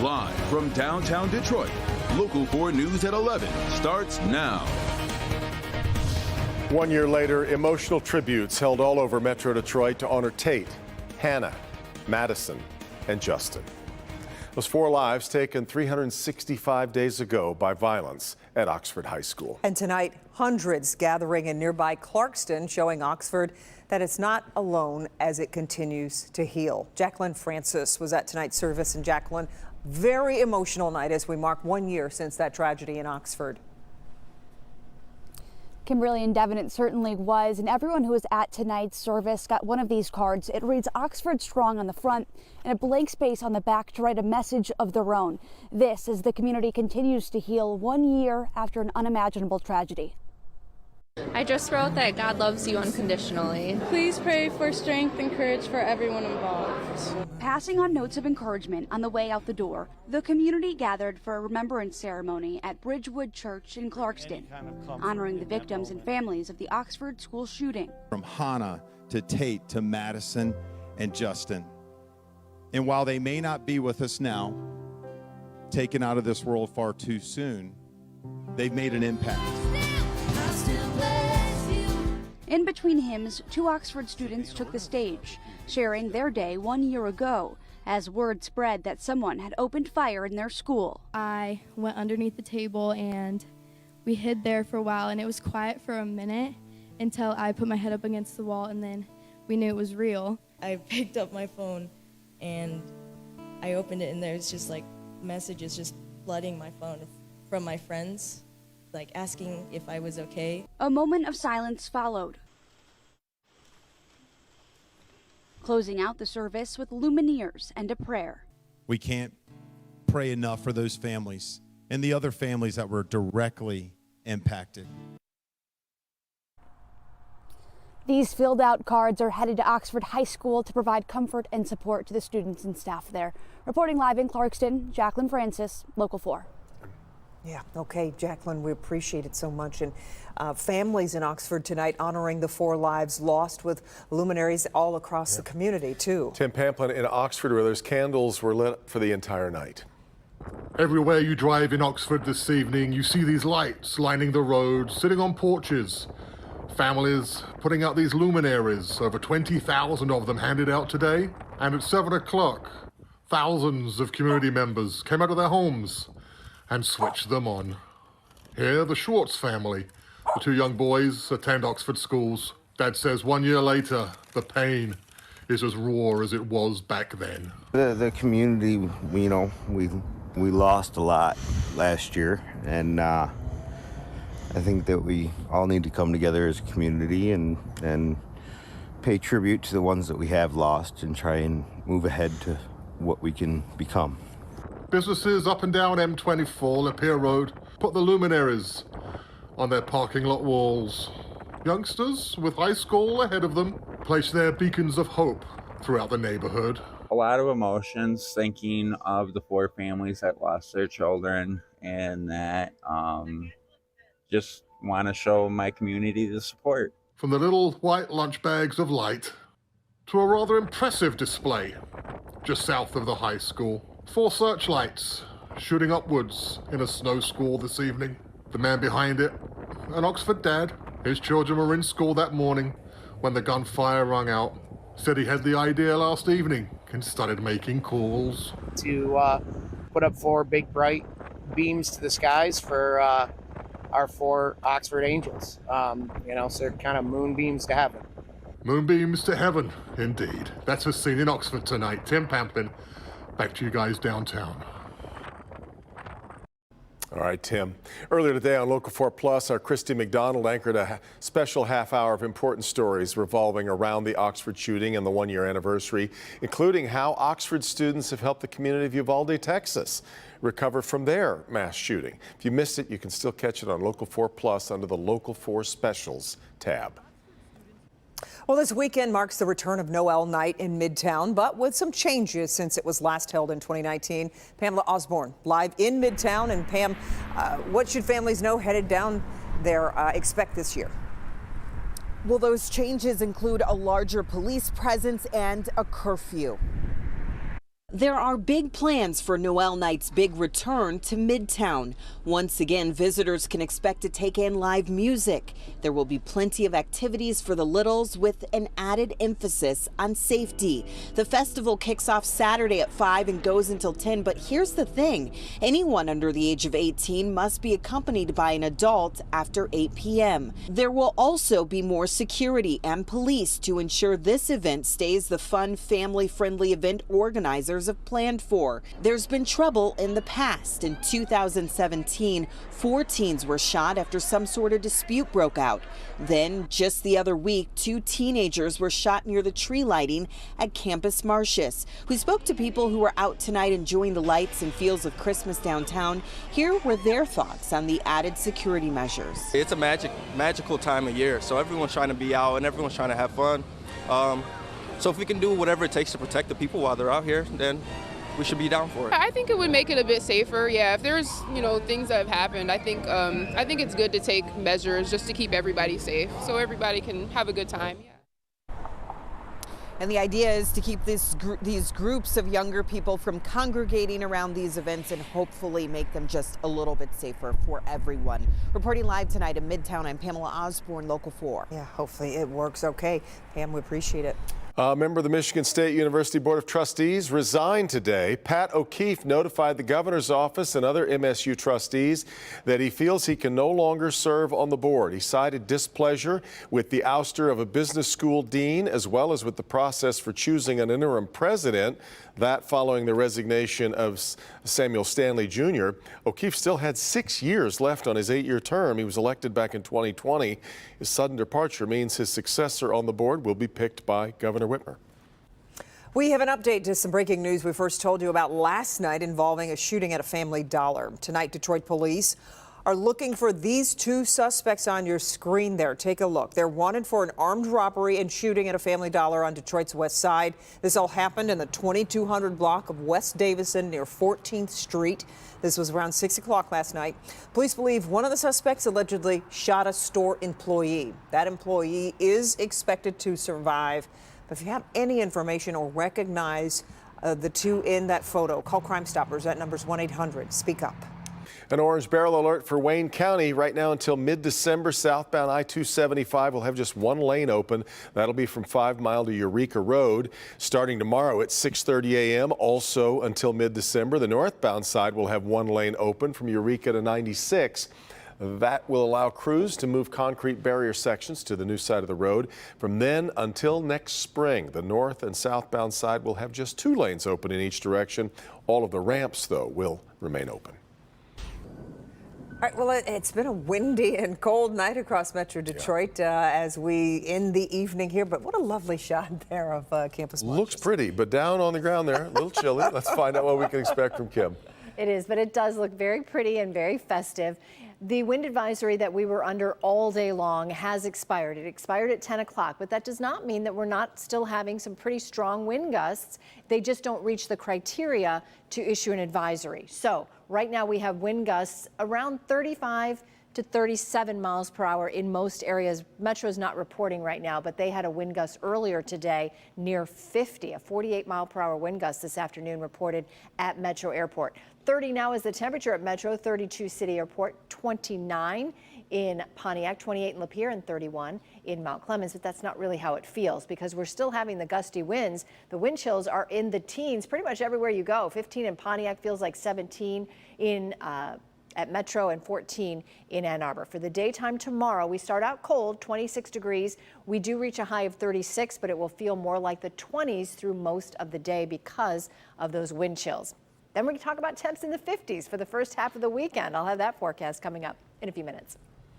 Live from downtown Detroit, Local 4 News at 11 starts now. 1 year later, emotional tributes held all over Metro Detroit to honor Tate, Hannah, Madison, and Justin. Those 4 lives taken 365 days ago by violence at Oxford High School. And tonight, hundreds gathering in nearby Clarkston, showing Oxford that it's not alone as it continues to heal. Jacqueline Francis was at tonight's service, and Jacqueline, very emotional night as we mark 1 year since that tragedy in Oxford. Kimberly and Devin, it certainly was, and everyone who was at tonight's service got one of these cards. It reads Oxford Strong on the front and a blank space on the back to write a message of their own. This as the community continues to heal 1 year after an unimaginable tragedy. I just wrote that God loves you unconditionally. Please pray for strength and courage for everyone involved. Passing on notes of encouragement on the way out the door, the community gathered for a remembrance ceremony at Bridgewood Church in Clarkston, honoring the victims and families of the Oxford school shooting. From Hannah to Tate to Madison and Justin. And while they may not be with us now, taken out of this world far too soon, they've made an impact. In between hymns, 2 Oxford students took the stage, sharing their day 1 year ago, as word spread that someone had opened fire in their school. I went underneath the table and we hid there for a while, and it was quiet for a minute until I put my head up against the wall, and then we knew it was real. I picked up my phone and I opened it, and there's just like messages just flooding my phone from my friends, like asking if I was okay. A moment of silence followed, closing out the service with lumineers and a prayer. We can't pray enough for those families and the other families that were directly impacted. These filled out cards are headed to Oxford High School to provide comfort and support to the students and staff there. Reporting live in Clarkston, Jacqueline Francis, Local 4. Yeah, okay, Jacqueline, we appreciate it so much. And families in Oxford tonight honoring the 4 lives lost with luminaries all across the community, too. Tim Pamplin in Oxford, where those candles were lit for the entire night. Everywhere you drive in Oxford this evening, you see these lights lining the roads, sitting on porches. Families putting out these luminaries, over 20,000 of them handed out today. And at 7 o'clock, thousands of community members came out of their homes and switched them on. Here, the Schwartz family. The 2 young boys attend Oxford schools. Dad says 1 year later, the pain is as raw as it was back then. The community, you know, we lost a lot last year, and I think that we all need to come together as a community and pay tribute to the ones that we have lost and try and move ahead to what we can become. Businesses up and down M24, Lapeer Road, put the luminaries on their parking lot walls. Youngsters with high school ahead of them place their beacons of hope throughout the neighborhood. A lot of emotions, thinking of the 4 families that lost their children, and that just want to show my community the support. From the little white lunch bags of light to a rather impressive display just south of the high school. 4 searchlights shooting upwards in a snow squall this evening. The man behind it, an Oxford dad. His children were in school that morning when the gunfire rang out. Said he had the idea last evening and started making calls. To put up 4 big bright beams to the skies for our 4 Oxford Angels. You know, so they're kind of moonbeams to heaven. Moonbeams to heaven, indeed. That's what's seen in Oxford tonight. Tim Pamplin, back to you guys downtown. All right, Tim. Earlier today on Local 4 Plus, our Christy McDonald anchored a special half hour of important stories revolving around the Oxford shooting and the 1 year anniversary, including how Oxford students have helped the community of Uvalde, Texas, recover from their mass shooting. If you missed it, you can still catch it on Local 4 Plus under the Local 4 Specials tab. Well, this weekend marks the return of Noel Night in Midtown, but with some changes since it was last held in 2019. Pamela Osborne live in Midtown. And Pam, what should families know headed down there expect this year? Well, those changes include a larger police presence and a curfew. There are big plans for Noel Night's big return to Midtown. Once again, visitors can expect to take in live music. There will be plenty of activities for the littles with an added emphasis on safety. The festival kicks off Saturday at 5 and goes until 10, but here's the thing. Anyone under the age of 18 must be accompanied by an adult after 8 p.m. There will also be more security and police to ensure this event stays the fun, family-friendly event organizers have planned for. There's been trouble in the past. In 2017, 4 teens were shot after some sort of dispute broke out. Then, just the other week, 2 teenagers were shot near the tree lighting at Campus Martius. We spoke to people who were out tonight enjoying the lights and feels of Christmas downtown. Here were their thoughts on the added security measures. It's a magical time of year, so everyone's trying to be out and everyone's trying to have fun. So if we can do whatever it takes to protect the people while they're out here, then we should be down for it. I think it would make it a bit safer. Yeah, if there's things that have happened, I think it's good to take measures just to keep everybody safe, so everybody can have a good time. Yeah. And the idea is to keep these groups of younger people from congregating around these events and hopefully make them just a little bit safer for everyone. Reporting live tonight in Midtown, I'm Pamela Osborne, Local 4. Yeah, hopefully it works okay. Pam, we appreciate it. A member of the Michigan State University Board of Trustees resigned today. Pat O'Keefe notified the governor's office and other MSU trustees that he feels he can no longer serve on the board. He cited displeasure with the ouster of a business school dean, as well as with the process for choosing an interim president. That following the resignation of Samuel Stanley Jr. O'Keefe still had 6 years left on his 8-year term. He was elected back in 2020. His sudden departure means his successor on the board will be picked by Governor Whitmer. We have an update to some breaking news we first told you about last night involving a shooting at a Family Dollar. Tonight, Detroit police are looking for these 2 suspects on your screen there. Take a look. They're wanted for an armed robbery and shooting at a Family Dollar on Detroit's west side. This all happened in the 2200 block of West Davison near 14th Street. This was around 6 o'clock last night. Police believe one of the suspects allegedly shot a store employee. That employee is expected to survive. But if you have any information or recognize the 2 in that photo, call Crime Stoppers. That number's 1-800-SPEAK UP. An orange barrel alert for Wayne County right now until mid-December. Southbound I-275 will have just 1 lane open. That'll be from 5 Mile to Eureka Road. Starting tomorrow at 6:30 a.m. Also until mid-December, the northbound side will have 1 lane open from Eureka to 96. That will allow crews to move concrete barrier sections to the new side of the road. From then until next spring, the north and southbound side will have just 2 lanes open in each direction. All of the ramps, though, will remain open. All right, well, it's been a windy and cold night across Metro Detroit as we end the evening here, but what a lovely shot there of Campus Martius. Looks pretty, but down on the ground there, a little chilly. Let's find out what we can expect from Kim. It is, but it does look very pretty and very festive. The wind advisory that we were under all day long has expired. It expired at 10 o'clock, but that does not mean that we're not still having some pretty strong wind gusts. They just don't reach the criteria to issue an advisory. So right now we have wind gusts around 35 to 37 miles per hour in most areas. Metro is not reporting right now, but they had a wind gust earlier today near 50, a 48 mile per hour wind gust this afternoon reported at Metro Airport. 30 now is the temperature at Metro, 32 City Airport, 29 in Pontiac, 28 in Lapeer, and 31 in Mount Clemens. But that's not really how it feels because we're still having the gusty winds. The wind chills are in the teens pretty much everywhere you go. 15 in Pontiac feels like 17 in at Metro and 14 in Ann Arbor. For the daytime tomorrow, we start out cold, 26 degrees. We do reach a high of 36, but it will feel more like the 20s through most of the day because of those wind chills. Then we can talk about temps in the 50s for the first half of the weekend. I'll have that forecast coming up in a few minutes.